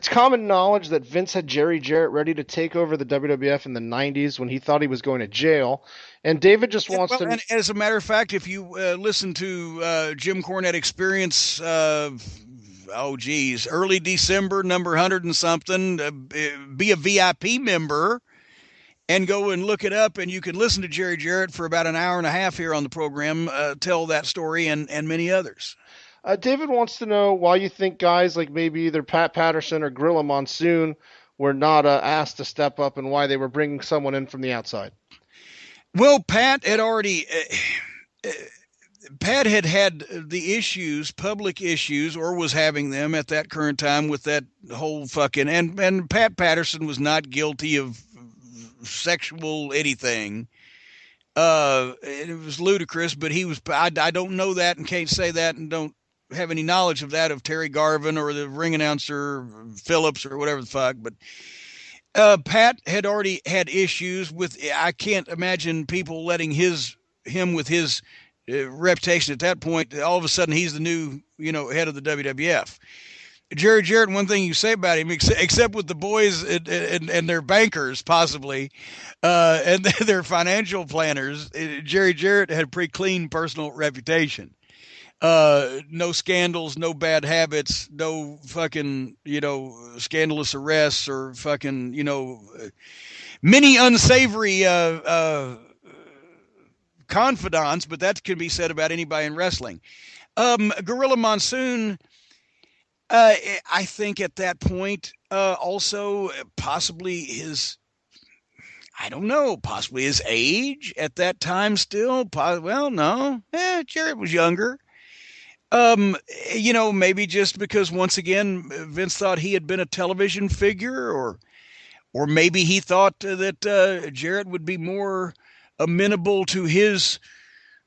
It's common knowledge that Vince had Jerry Jarrett ready to take over the WWF in the 90s when he thought he was going to jail. And David just wants to... And as a matter of fact, if you listen to Jim Cornette Experience, early December, number 100 and something, be a VIP member and go and look it up, and you can listen to Jerry Jarrett for about an hour and a half here on the program, tell that story and many others. David wants to know why you think guys like maybe either Pat Patterson or Gorilla Monsoon were not asked to step up, and why they were bringing someone in from the outside. Well, Pat had already... Pat had the issues, public issues, or was having them at that current time with that whole fucking... And Pat Patterson was not guilty of sexual anything. It was ludicrous, but he was... I don't know that and can't say that and don't have any knowledge of that of Terry Garvin or the ring announcer Phillips or whatever the fuck, but Pat had already had issues with... I can't imagine people letting him with his reputation at that point. All of a sudden he's the new head of the WWF. Jerry Jarrett, one thing you say about him, except with the boys and their bankers possibly and their financial planners, Jerry Jarrett had a pretty clean personal reputation. No scandals, no bad habits, no fucking, scandalous arrests or fucking, many unsavory, confidants, but that can be said about anybody in wrestling. Gorilla Monsoon, I think at that point, also possibly possibly his age at that time still. Jarrett was younger. Maybe just because once again Vince thought he had been a television figure, or maybe he thought that Jarrett would be more amenable to his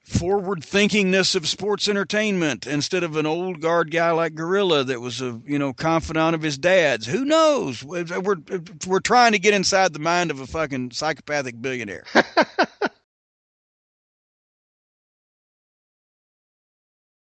forward-thinkingness of sports entertainment instead of an old guard guy like Gorilla that was a confidant of his dad's. Who knows? We're trying to get inside the mind of a fucking psychopathic billionaire.